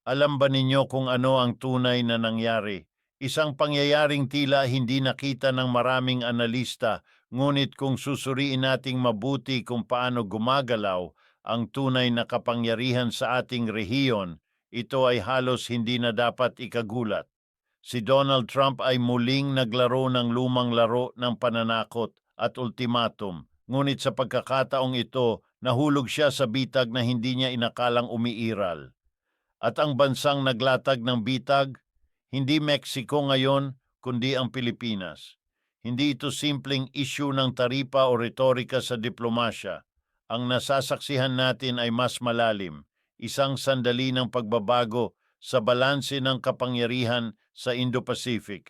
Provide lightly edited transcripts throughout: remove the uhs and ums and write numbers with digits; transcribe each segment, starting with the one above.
Alam ba ninyo kung ano ang tunay na nangyari? Isang pangyayaring tila hindi nakita ng maraming analista, ngunit kung susuriin nating mabuti kung paano gumagalaw ang tunay na kapangyarihan sa ating rehiyon, ito ay halos hindi na dapat ikagulat. Si Donald Trump ay muling naglaro ng lumang laro ng pananakot at ultimatum. Ngunit sa pagkakataong ito, nahulog siya sa bitag na hindi niya inakalang umiiral. At ang bansang naglatag ng bitag, hindi Mexico ngayon, kundi ang Pilipinas. Hindi ito simpleng issue ng taripa o retorika sa diplomasya. Ang nasasaksihan natin ay mas malalim, isang sandali ng pagbabago sa balanse ng kapangyarihan sa Indo-Pacific.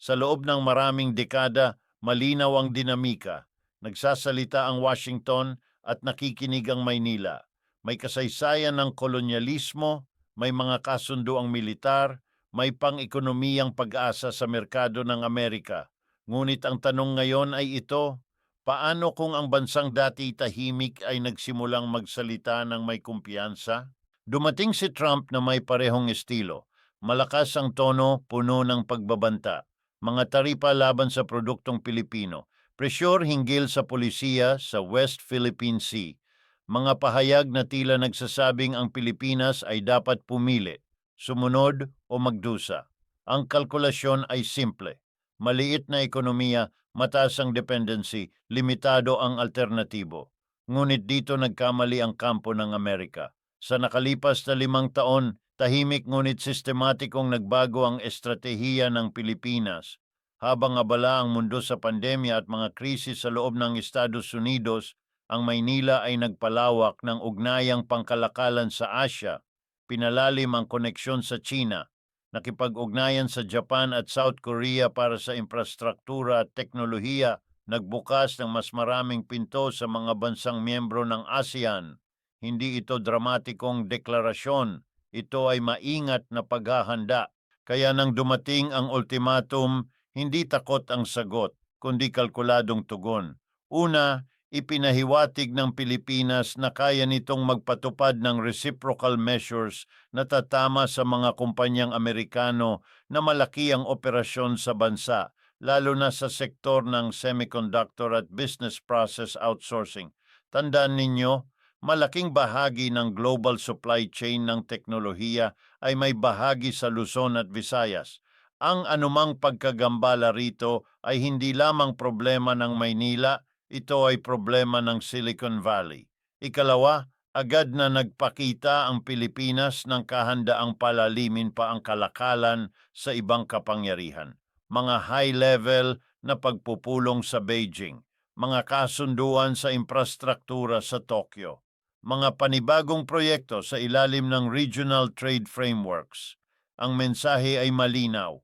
Sa loob ng maraming dekada, malinaw ang dinamika. Nagsasalita ang Washington at nakikinig ang Maynila. May kasaysayan ng kolonyalismo, may mga kasunduang militar, may pang-ekonomiyang pag-asa sa merkado ng Amerika. Ngunit ang tanong ngayon ay ito, paano kung ang bansang dati tahimik ay nagsimulang magsalita ng may kumpiyansa? Dumating si Trump na may parehong estilo. Malakas ang tono, puno ng pagbabanta. Mga taripa laban sa produktong Pilipino. Presyur hinggil sa polisiya sa West Philippine Sea. Mga pahayag na tila nagsasabing ang Pilipinas ay dapat pumili, sumunod o magdusa. Ang kalkulasyon ay simple. Maliit na ekonomiya, mataas ang dependency, limitado ang alternatibo. Ngunit dito nagkamali ang kampo ng Amerika. Sa nakalipas na 5 taon, tahimik ngunit sistematikong nagbago ang estratehiya ng Pilipinas. Habang abala ang mundo sa pandemya at mga krisis sa loob ng Estados Unidos, ang Maynila ay nagpalawak ng ugnayang pangkalakalan sa Asya, pinalalim ang koneksyon sa China, nakipag-ugnayan sa Japan at South Korea para sa infrastruktura at teknolohiya, nagbukas ng mas maraming pinto sa mga bansang miyembro ng ASEAN. Hindi ito dramatikong deklarasyon, ito ay maingat na paghahanda. Kaya nang dumating ang ultimatum, hindi takot ang sagot, kundi kalkuladong tugon. Una, ipinahiwatig ng Pilipinas na kaya nitong magpatupad ng reciprocal measures na tatama sa mga kumpanyang Amerikano na malaki ang operasyon sa bansa, lalo na sa sektor ng semiconductor at business process outsourcing. Tandaan ninyo, malaking bahagi ng global supply chain ng teknolohiya ay may bahagi sa Luzon at Visayas. Ang anumang pagkagambala rito ay hindi lamang problema ng Maynila, ito ay problema ng Silicon Valley. Ikalawa, agad na nagpakita ang Pilipinas ng kahandaang palalimin pa ang kalakalan sa ibang kapangyarihan. Mga high-level na pagpupulong sa Beijing, mga kasunduan sa infrastruktura sa Tokyo, mga panibagong proyekto sa ilalim ng regional trade frameworks. Ang mensahe ay malinaw.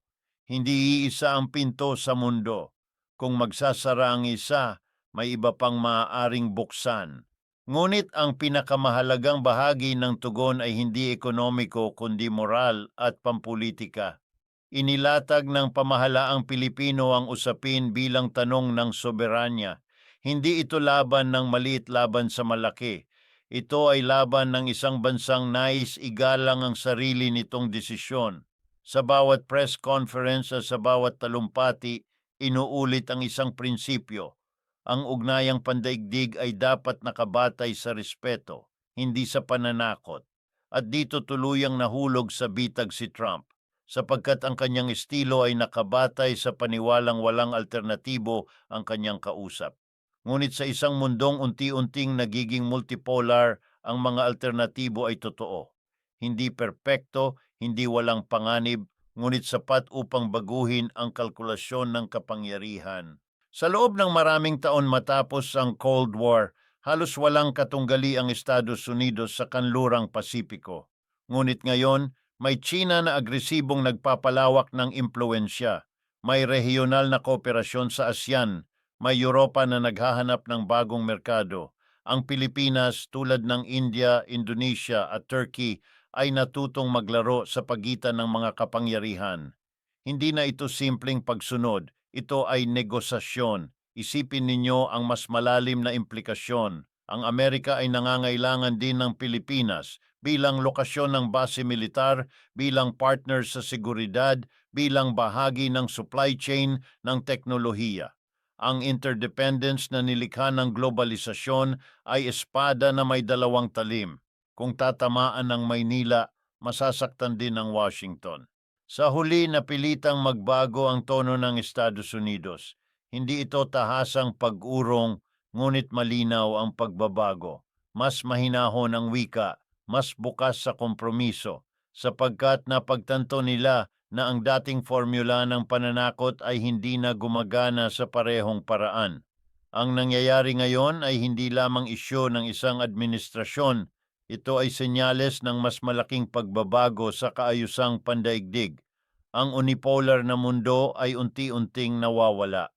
Hindi iisa ang pinto sa mundo. Kung magsasara ang isa, may iba pang maaaring buksan. Ngunit ang pinakamahalagang bahagi ng tugon ay hindi ekonomiko kundi moral at pampulitika. Inilatag ng pamahalaang Pilipino ang usapin bilang tanong ng soberanya. Hindi ito laban ng maliit laban sa malaki. Ito ay laban ng isang bansang nais igalang ang sarili nitong desisyon. Sa bawat press conference at sa bawat talumpati, inuulit ang isang prinsipyo. Ang ugnayang pandaigdig ay dapat nakabatay sa respeto, hindi sa pananakot. At dito tuluyang nahulog sa bitag si Trump, sapagkat ang kanyang estilo ay nakabatay sa paniwalang walang alternatibo ang kanyang kausap. Ngunit sa isang mundong unti-unting nagiging multipolar, ang mga alternatibo ay totoo. Hindi perpekto, hindi walang panganib, ngunit sapat upang baguhin ang kalkulasyon ng kapangyarihan. Sa loob ng maraming taon matapos ang Cold War, halos walang katunggali ang Estados Unidos sa kanlurang Pasipiko. Ngunit ngayon, may China na agresibong nagpapalawak ng impluensya. May regional na kooperasyon sa ASEAN. May Europa na naghahanap ng bagong merkado. Ang Pilipinas, tulad ng India, Indonesia at Turkey, ay natutong maglaro sa pagitan ng mga kapangyarihan. Hindi na ito simpleng pagsunod, ito ay negosasyon. Isipin ninyo ang mas malalim na implikasyon. Ang Amerika ay nangangailangan din ng Pilipinas, bilang lokasyon ng base militar, bilang partner sa seguridad, bilang bahagi ng supply chain ng teknolohiya. Ang interdependence na nilikha ng globalisasyon ay espada na may dalawang talim. Kung tatamaan ng Maynila, masasaktan din ang Washington. Sa huli, napilitang magbago ang tono ng Estados Unidos. Hindi ito tahasang pag-urong, ngunit malinaw ang pagbabago. Mas mahinahon ang wika, mas bukas sa kompromiso, sapagkat napagtanto nila na ang dating formula ng pananakot ay hindi na gumagana sa parehong paraan. Ang nangyayari ngayon ay hindi lamang isyu ng isang administrasyon, ito ay senyales ng mas malaking pagbabago sa kaayusang pandaigdig. Ang unipolar na mundo ay unti-unting nawawala.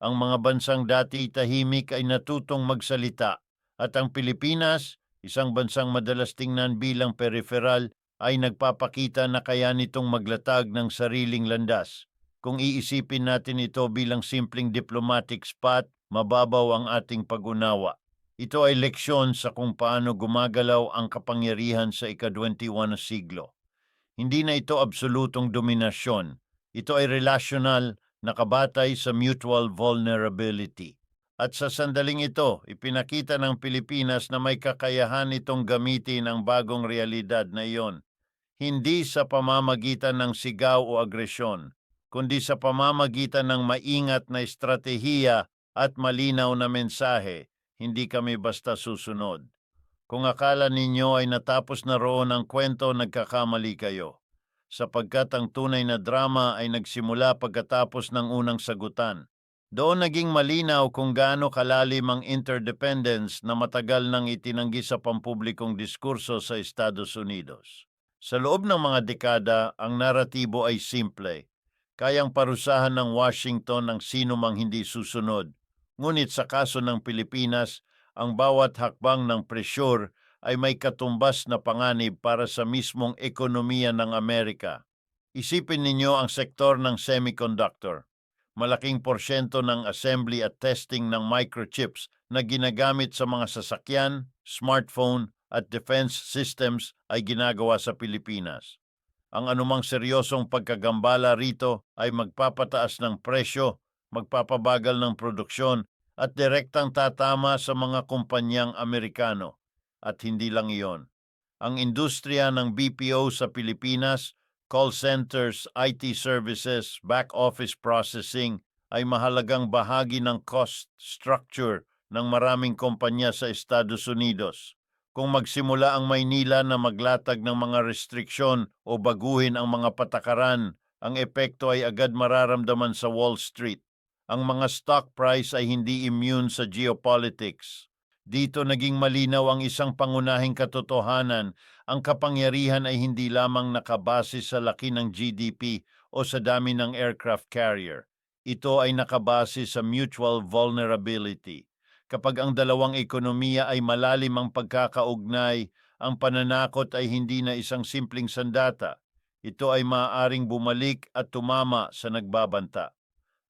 Ang mga bansang dati tahimik ay natutong magsalita at ang Pilipinas, isang bansang madalas tingnan bilang peripheral, ay nagpapakita na kaya nitong maglatag ng sariling landas. Kung iisipin natin ito bilang simpleng diplomatic spot, mababaw ang ating pag-unawa. Ito ay leksyon sa kung paano gumagalaw ang kapangyarihan sa ika-21 na siglo. Hindi na ito absolutong dominasyon. Ito ay relasyonal, nakabatay sa mutual vulnerability. At sa sandaling ito, ipinakita ng Pilipinas na may kakayahan itong gamitin ang bagong realidad na iyon. Hindi sa pamamagitan ng sigaw o agresyon, kundi sa pamamagitan ng maingat na estratehiya at malinaw na mensahe. Hindi kami basta susunod. Kung akala ninyo ay natapos na roon ang kwento, nagkakamali kayo. Sapagkat ang tunay na drama ay nagsimula pagkatapos ng unang sagutan. Doon naging malinaw kung gaano kalalim ang interdependence na matagal nang itinanggi sa pampublikong diskurso sa Estados Unidos. Sa loob ng mga dekada, ang naratibo ay simple. Kayang parusahan ng Washington ang sino mang hindi susunod. Ngunit sa kaso ng Pilipinas, ang bawat hakbang ng presyur ay may katumbas na panganib para sa mismong ekonomiya ng Amerika. Isipin ninyo ang sektor ng semiconductor. Malaking porsyento ng assembly at testing ng microchips na ginagamit sa mga sasakyan, smartphone at defense systems ay ginagawa sa Pilipinas. Ang anumang seryosong pagkagambala rito ay magpapataas ng presyo, magpapabagal ng produksyon at direktang tatama sa mga kumpanyang Amerikano. At hindi lang iyon. Ang industriya ng BPO sa Pilipinas, call centers, IT services, back office processing ay mahalagang bahagi ng cost structure ng maraming kumpanya sa Estados Unidos. Kung magsimula ang Maynila na maglatag ng mga restriksyon o baguhin ang mga patakaran, ang epekto ay agad mararamdaman sa Wall Street. Ang mga stock price ay hindi immune sa geopolitics. Dito naging malinaw ang isang pangunahing katotohanan, ang kapangyarihan ay hindi lamang nakabase sa laki ng GDP o sa dami ng aircraft carrier. Ito ay nakabase sa mutual vulnerability. Kapag ang dalawang ekonomiya ay malalim ang pagkakaugnay, ang pananakot ay hindi na isang simpleng sandata. Ito ay maaaring bumalik at tumama sa nagbabanta.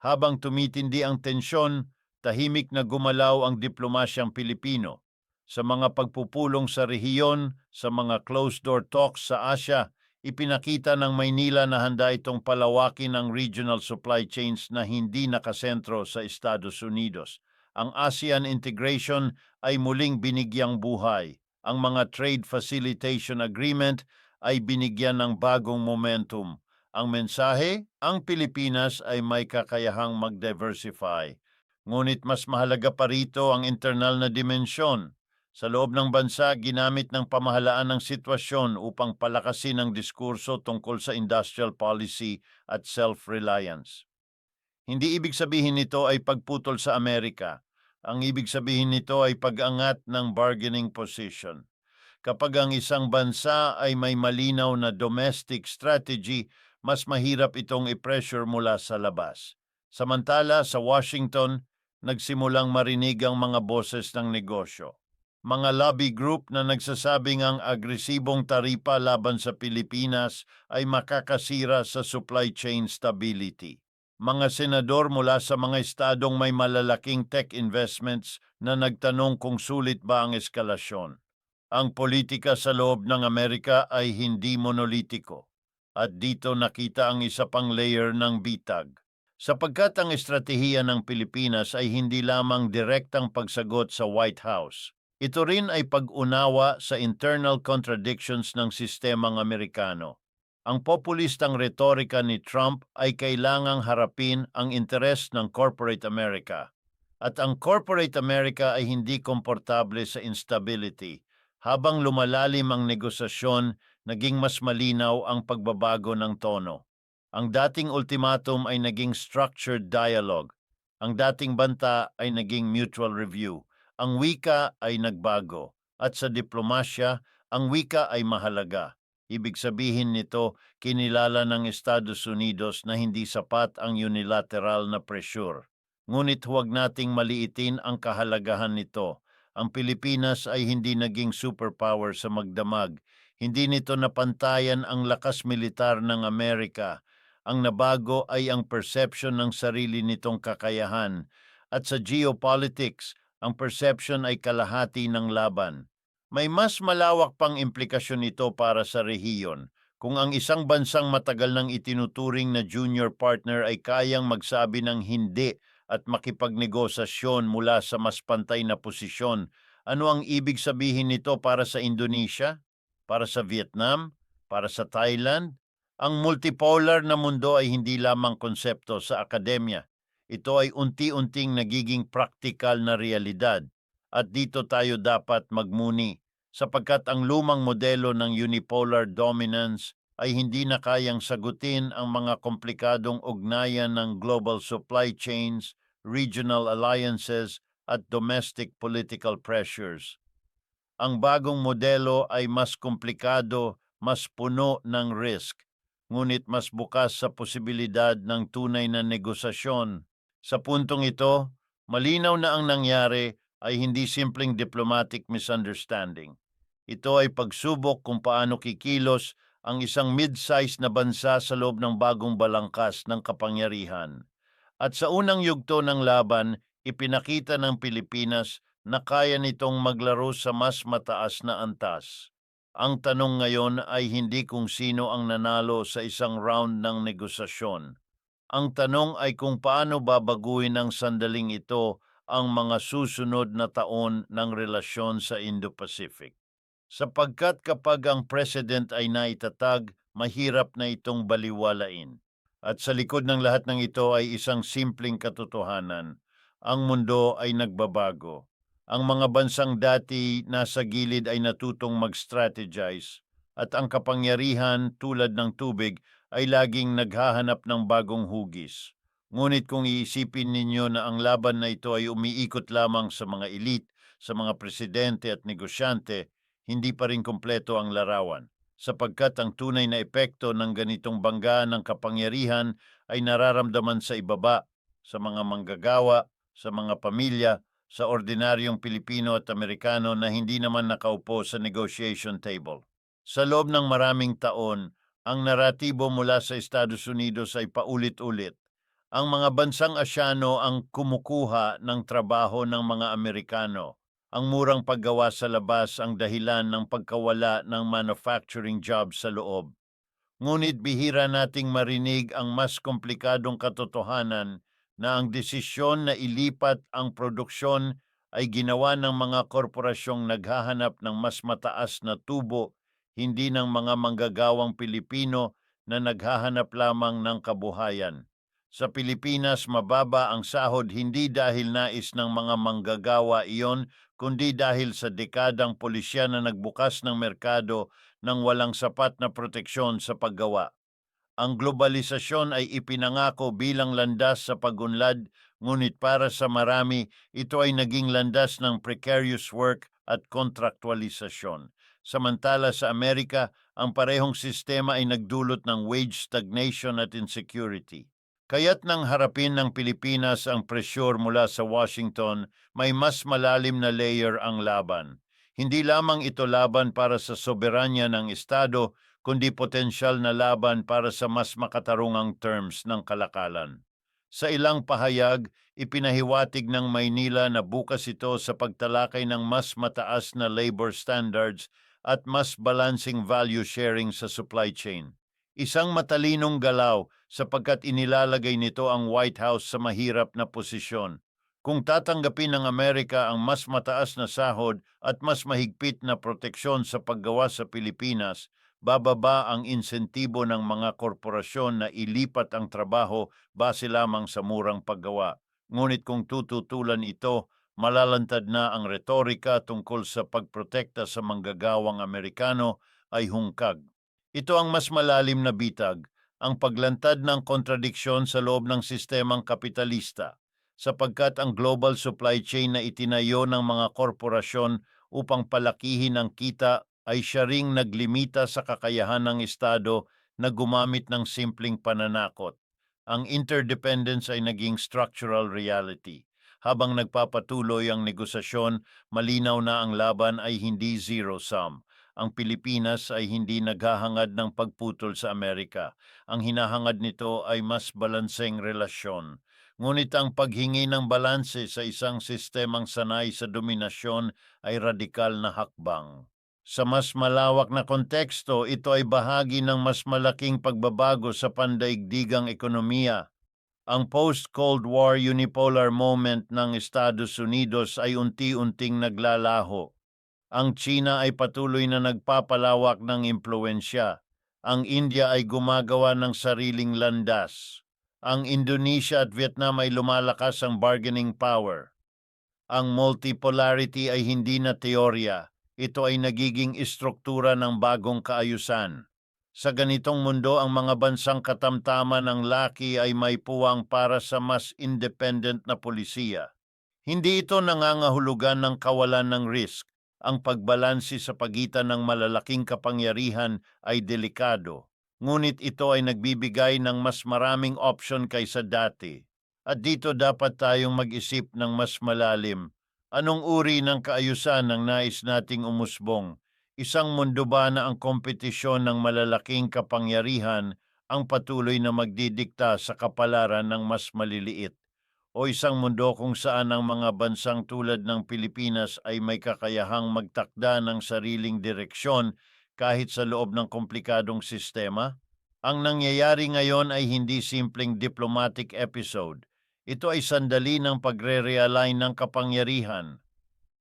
Habang tumitindi ang tensyon, tahimik na gumalaw ang diplomasyang Pilipino. Sa mga pagpupulong sa rehiyon, sa mga closed-door talks sa Asia, ipinakita ng Maynila na handa itong palawakin ang regional supply chains na hindi nakasentro sa Estados Unidos. Ang ASEAN integration ay muling binigyang buhay. Ang mga trade facilitation agreement ay binigyan ng bagong momentum. Ang mensahe, ang Pilipinas ay may kakayahang mag-diversify. Ngunit mas mahalaga pa rito ang internal na dimensyon. Sa loob ng bansa, ginamit ng pamahalaan ng sitwasyon upang palakasin ang diskurso tungkol sa industrial policy at self-reliance. Hindi ibig sabihin nito ay pagputol sa Amerika. Ang ibig sabihin nito ay pag-angat ng bargaining position. Kapag ang isang bansa ay may malinaw na domestic strategy, mas mahirap itong i-pressure mula sa labas. Samantala, sa Washington, nagsimulang marinig ang mga boses ng negosyo. Mga lobby group na nagsasabing ang agresibong taripa laban sa Pilipinas ay makakasira sa supply chain stability. Mga senador mula sa mga estadong may malalaking tech investments na nagtanong kung sulit ba ang eskalasyon. Ang politika sa loob ng Amerika ay hindi monolitiko at dito nakita ang isa pang layer ng bitag. Sapagkat ang estratehiya ng Pilipinas ay hindi lamang direktang pagsagot sa White House. Ito rin ay pag-unawa sa internal contradictions ng sistemang Amerikano. Ang populistang retorika ni Trump ay kailangang harapin ang interes ng corporate America. At ang corporate America ay hindi komportable sa instability. Habang lumalalim ang negosasyon, naging mas malinaw ang pagbabago ng tono. Ang dating ultimatum ay naging structured dialogue. Ang dating banta ay naging mutual review. Ang wika ay nagbago. At sa diplomasya, ang wika ay mahalaga. Ibig sabihin nito, kinilala ng Estados Unidos na hindi sapat ang unilateral na pressure. Ngunit huwag nating maliitin ang kahalagahan nito. Ang Pilipinas ay hindi naging superpower sa magdamag. Hindi nito napantayan ang lakas militar ng Amerika. Ang nabago ay ang perception ng sarili nitong kakayahan. At sa geopolitics, ang perception ay kalahati ng laban. May mas malawak pang implikasyon nito para sa rehiyon. Kung ang isang bansang matagal nang itinuturing na junior partner ay kayang magsabi ng hindi at makipagnegosasyon mula sa mas pantay na posisyon, ano ang ibig sabihin nito para sa Indonesia? Para sa Vietnam? Para sa Thailand? Ang multipolar na mundo ay hindi lamang konsepto sa akademya. Ito ay unti-unting nagiging praktikal na realidad. At dito tayo dapat magmuni sapagkat ang lumang modelo ng unipolar dominance ay hindi na kayang sagutin ang mga komplikadong ugnayan ng global supply chains, regional alliances at domestic political pressures. Ang bagong modelo ay mas komplikado, mas puno ng risk, ngunit mas bukas sa posibilidad ng tunay na negosasyon. Sa puntong ito, malinaw na ang nangyari ay hindi simpleng diplomatic misunderstanding. Ito ay pagsubok kung paano kikilos ang isang mid-size na bansa sa loob ng bagong balangkas ng kapangyarihan. At sa unang yugto ng laban, ipinakita ng Pilipinas na kaya nitong maglaro sa mas mataas na antas. Ang tanong ngayon ay hindi kung sino ang nanalo sa isang round ng negosasyon. Ang tanong ay kung paano babaguhin ng sandaling ito ang mga susunod na taon ng relasyon sa Indo-Pacific. Sapagkat kapag ang president ay naitatag, mahirap na itong baliwalain. At sa likod ng lahat ng ito ay isang simpleng katotohanan. Ang mundo ay nagbabago. Ang mga bansang dati nasa gilid ay natutong mag-strategize at ang kapangyarihan tulad ng tubig ay laging naghahanap ng bagong hugis. Ngunit kung iisipin ninyo na ang laban na ito ay umiikot lamang sa mga elite, sa mga presidente at negosyante, hindi pa rin kumpleto ang larawan, sapagkat ang tunay na epekto ng ganitong bangga ng kapangyarihan ay nararamdaman sa ibaba, sa mga manggagawa, sa mga pamilya, sa ordinaryong Pilipino at Amerikano na hindi naman nakaupo sa negotiation table. Sa loob ng maraming taon, ang naratibo mula sa Estados Unidos ay paulit-ulit. Ang mga bansang Asyano ang kumukuha ng trabaho ng mga Amerikano. Ang murang paggawa sa labas ang dahilan ng pagkawala ng manufacturing jobs sa loob. Ngunit bihira nating marinig ang mas komplikadong katotohanan na ang desisyon na ilipat ang produksyon ay ginawa ng mga korporasyong naghahanap ng mas mataas na tubo, hindi ng mga manggagawang Pilipino na naghahanap lamang ng kabuhayan. Sa Pilipinas, mababa ang sahod hindi dahil nais ng mga manggagawa iyon, kundi dahil sa dekadang pulisya na nagbukas ng merkado ng walang sapat na proteksyon sa paggawa. Ang globalisasyon ay ipinangako bilang landas sa pagunlad, ngunit para sa marami, ito ay naging landas ng precarious work at kontraktualisasyon. Samantala sa Amerika, ang parehong sistema ay nagdulot ng wage stagnation at insecurity. Kaya't nang harapin ng Pilipinas ang presyur mula sa Washington, may mas malalim na layer ang laban. Hindi lamang ito laban para sa soberanya ng Estado, kundi potensyal na laban para sa mas makatarungang terms ng kalakalan. Sa ilang pahayag, ipinahiwatig ng Maynila na bukas ito sa pagtalakay ng mas mataas na labor standards at mas balancing value sharing sa supply chain. Isang matalinong galaw sapagkat inilalagay nito ang White House sa mahirap na posisyon. Kung tatanggapin ng Amerika ang mas mataas na sahod at mas mahigpit na proteksyon sa paggawa sa Pilipinas, bababa ang insentibo ng mga korporasyon na ilipat ang trabaho base lamang sa murang paggawa. Ngunit kung tututulan ito, malalantad na ang retorika tungkol sa pagprotekta sa manggagawang Amerikano ay hungkag. Ito ang mas malalim na bitag, ang paglantad ng kontradiksyon sa loob ng sistemang kapitalista, sapagkat ang global supply chain na itinayo ng mga korporasyon upang palakihin ang kita ay siya ring naglimita sa kakayahan ng Estado na gumamit ng simpleng pananakot. Ang interdependence ay naging structural reality. Habang nagpapatuloy ang negosasyon, malinaw na ang laban ay hindi zero-sum. Ang Pilipinas ay hindi naghahangad ng pagputol sa Amerika. Ang hinahangad nito ay mas balanseng relasyon. Ngunit ang paghingi ng balanse sa isang sistemang sanay sa dominasyon ay radikal na hakbang. Sa mas malawak na konteksto, ito ay bahagi ng mas malaking pagbabago sa pandaigdigang ekonomiya. Ang post-Cold War unipolar moment ng Estados Unidos ay unti-unting naglalaho. Ang China ay patuloy na nagpapalawak ng impluensya. Ang India ay gumagawa ng sariling landas. Ang Indonesia at Vietnam ay lumalakas ang bargaining power. Ang multipolarity ay hindi na teorya. Ito ay nagiging istruktura ng bagong kaayusan. Sa ganitong mundo, ang mga bansang katamtaman ng laki ay may puwang para sa mas independent na polisiya. Hindi ito nangangahulugan ng kawalan ng risk. Ang pagbalansi sa pagitan ng malalaking kapangyarihan ay delikado. Ngunit ito ay nagbibigay ng mas maraming option kaysa dati. At dito dapat tayong mag-isip ng mas malalim. Anong uri ng kaayusan ang nais nating umusbong? Isang mundo ba na ang kompetisyon ng malalaking kapangyarihan ang patuloy na magdidikta sa kapalaran ng mas maliliit? O isang mundo kung saan ang mga bansang tulad ng Pilipinas ay may kakayahang magtakda ng sariling direksyon kahit sa loob ng komplikadong sistema? Ang nangyayari ngayon ay hindi simpleng diplomatic episode. Ito ay sandali ng pagre-realign ng kapangyarihan.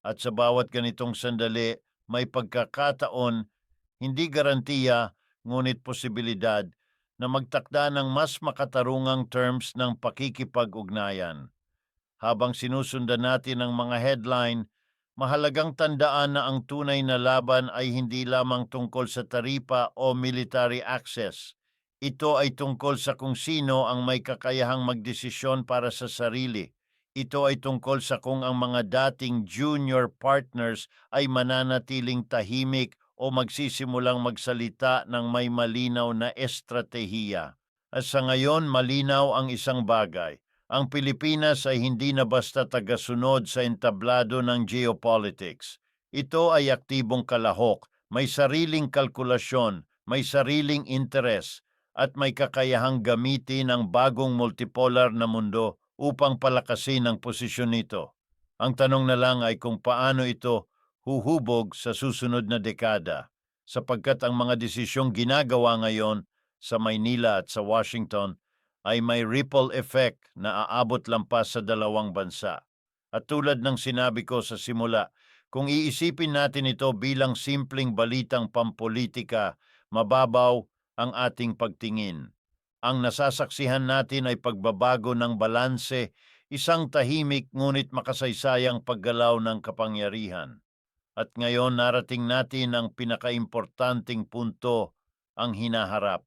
At sa bawat ganitong sandali, may pagkakataon, hindi garantiya, ngunit posibilidad na magtakda ng mas makatarungang terms ng pakikipag-ugnayan. Habang sinusundan natin ang mga headline, mahalagang tandaan na ang tunay na laban ay hindi lamang tungkol sa taripa o military access. Ito ay tungkol sa kung sino ang may kakayahang magdesisyon para sa sarili. Ito ay tungkol sa kung ang mga dating junior partners ay mananatiling tahimik o magsisimulang magsalita ng may malinaw na estratehiya. At sa ngayon, malinaw ang isang bagay. Ang Pilipinas ay hindi na basta tagasunod sa entablado ng geopolitics. Ito ay aktibong kalahok, may sariling kalkulasyon, may sariling interes, at may kakayahang gamitin ang bagong multipolar na mundo upang palakasin ang posisyon nito. Ang tanong na lang ay kung paano ito huhubog sa susunod na dekada, sapagkat ang mga desisyong ginagawa ngayon sa Maynila at sa Washington ay may ripple effect na aabot lampas sa dalawang bansa. At tulad ng sinabi ko sa simula, kung iisipin natin ito bilang simpleng balitang pampolitika, mababaw ang ating pagtingin. Ang nasasaksihan natin ay pagbabago ng balanse, isang tahimik ngunit makasaysayang paggalaw ng kapangyarihan. At ngayon narating natin ang pinakaimportanting punto, ang hinaharap,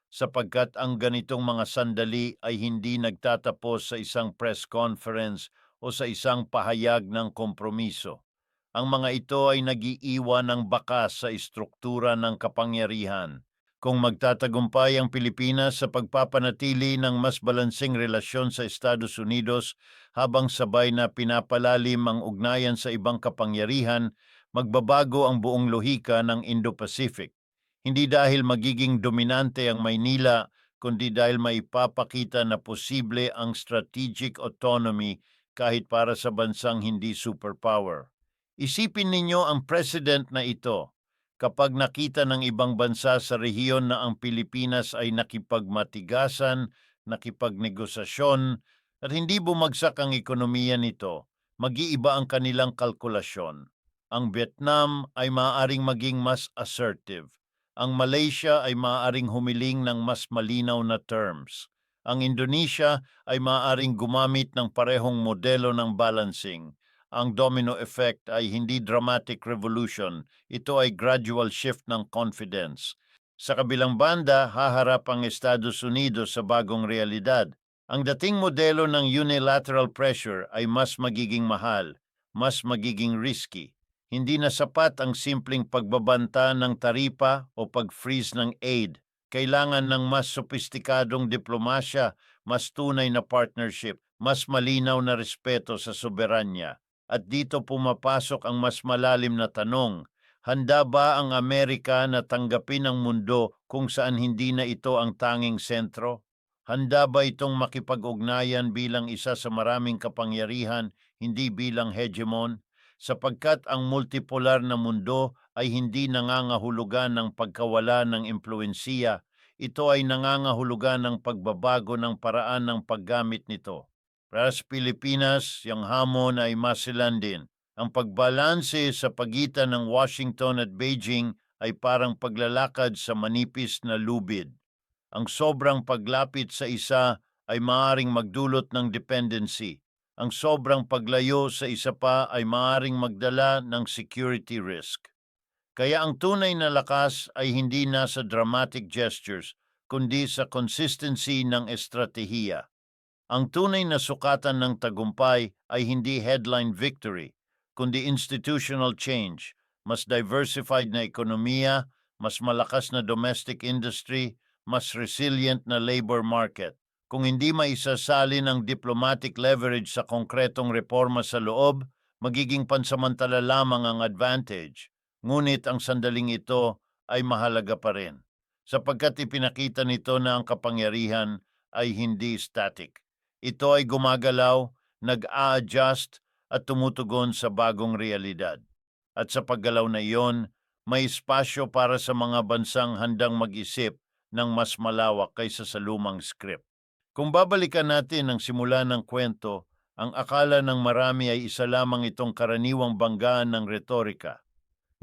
sapagkat ang ganitong mga sandali ay hindi nagtatapos sa isang press conference o sa isang pahayag ng kompromiso. Ang mga ito ay nag-iiwan ng bakas sa istruktura ng kapangyarihan. Kung magtatagumpay ang Pilipinas sa pagpapanatili ng mas balanseng relasyon sa Estados Unidos habang sabay na pinapalalim ang ugnayan sa ibang kapangyarihan, magbabago ang buong lohika ng Indo-Pacific. Hindi dahil magiging dominante ang Maynila, kundi dahil maipapakita na posible ang strategic autonomy kahit para sa bansang hindi superpower. Isipin ninyo ang president na ito. Kapag nakita ng ibang bansa sa rehiyon na ang Pilipinas ay nakipagmatigasan, nakipagnegosasyon, at hindi bumagsak ang ekonomiya nito, mag-iiba ang kanilang kalkulasyon. Ang Vietnam ay maaaring maging mas assertive. Ang Malaysia ay maaaring humiling ng mas malinaw na terms. Ang Indonesia ay maaaring gumamit ng parehong modelo ng balancing. Ang domino effect ay hindi dramatic revolution, ito ay gradual shift ng confidence. Sa kabilang banda, haharap ang Estados Unidos sa bagong realidad. Ang dating modelo ng unilateral pressure ay mas magiging mahal, mas magiging risky. Hindi na sapat ang simpleng pagbabanta ng taripa o pag-freeze ng aid. Kailangan ng mas sopistikadong diplomasya, mas tunay na partnership, mas malinaw na respeto sa soberanya. At dito pumapasok ang mas malalim na tanong, handa ba ang Amerika na tanggapin ang mundo kung saan hindi na ito ang tanging sentro? Handa ba itong makipag-ugnayan bilang isa sa maraming kapangyarihan, hindi bilang hegemon? Sapagkat ang multipolar na mundo ay hindi nangangahulugan ng pagkawala ng impluwensiya, ito ay nangangahulugan ng pagbabago ng paraan ng paggamit nito. Para sa Pilipinas, yung hamon ay masilandin. Ang pagbalanse sa pagitan ng Washington at Beijing ay parang paglalakad sa manipis na lubid. Ang sobrang paglapit sa isa ay maaaring magdulot ng dependency. Ang sobrang paglayo sa isa pa ay maaaring magdala ng security risk. Kaya ang tunay na lakas ay hindi nasa dramatic gestures, kundi sa consistency ng estratehiya. Ang tunay na sukatan ng tagumpay ay hindi headline victory, kundi institutional change, mas diversified na ekonomiya, mas malakas na domestic industry, mas resilient na labor market. Kung hindi maisasalin ang diplomatic leverage sa konkretong reforma sa loob, magiging pansamantala lamang ang advantage. Ngunit ang sandaling ito ay mahalaga pa rin, sapagkat ipinakita nito na ang kapangyarihan ay hindi static. Ito ay gumagalaw, nag-a-adjust at tumutugon sa bagong realidad. At sa paggalaw na iyon, may espasyo para sa mga bansang handang mag-isip ng mas malawak kaysa sa lumang script. Kung babalikan natin ang simula ng kwento, ang akala ng marami ay isa lamang itong karaniwang banggaan ng retorika.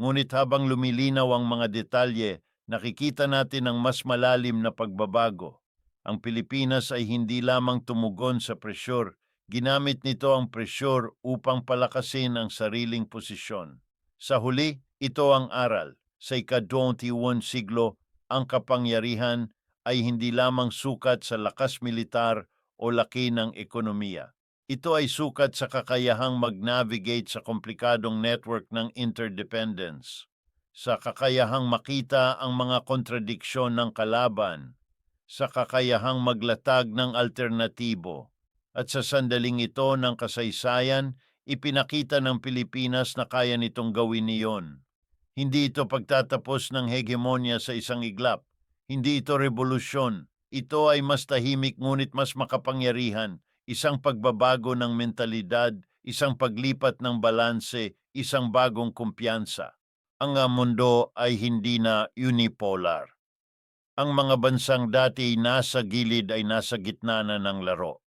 Ngunit habang lumilinaw ang mga detalye, nakikita natin ang mas malalim na pagbabago. Ang Pilipinas ay hindi lamang tumugon sa presyur, ginamit nito ang presyur upang palakasin ang sariling posisyon. Sa huli, ito ang aral. Sa ika-21 siglo, ang kapangyarihan ay hindi lamang sukat sa lakas militar o laki ng ekonomiya. Ito ay sukat sa kakayahang mag-navigate sa komplikadong network ng interdependence, sa kakayahang makita ang mga kontradiksyon ng kalaban, sa kakayahang maglatag ng alternatibo. At sa sandaling ito ng kasaysayan, ipinakita ng Pilipinas na kaya nitong gawin iyon. Hindi ito pagtatapos ng hegemonya sa isang iglap. Hindi ito revolusyon. Ito ay mas tahimik ngunit mas makapangyarihan. Isang pagbabago ng mentalidad, isang paglipat ng balanse, isang bagong kumpiyansa. Ang mundo ay hindi na unipolar. Ang mga bansang dati nasa gilid ay nasa gitna na ng laro.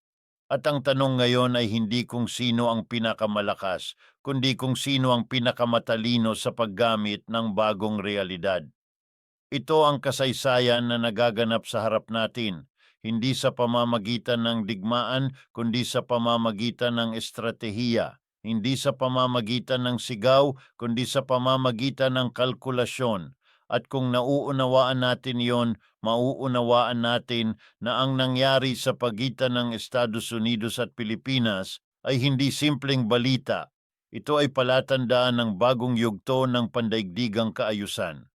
At ang tanong ngayon ay hindi kung sino ang pinakamalakas, kundi kung sino ang pinakamatalino sa paggamit ng bagong realidad. Ito ang kasaysayan na nagaganap sa harap natin, hindi sa pamamagitan ng digmaan, kundi sa pamamagitan ng estratehiya, hindi sa pamamagitan ng sigaw, kundi sa pamamagitan ng kalkulasyon. At kung nauunawaan natin yon, mauunawaan natin na ang nangyari sa pagitan ng Estados Unidos at Pilipinas ay hindi simpleng balita. Ito ay palatandaan ng bagong yugto ng pandaigdigang kaayusan.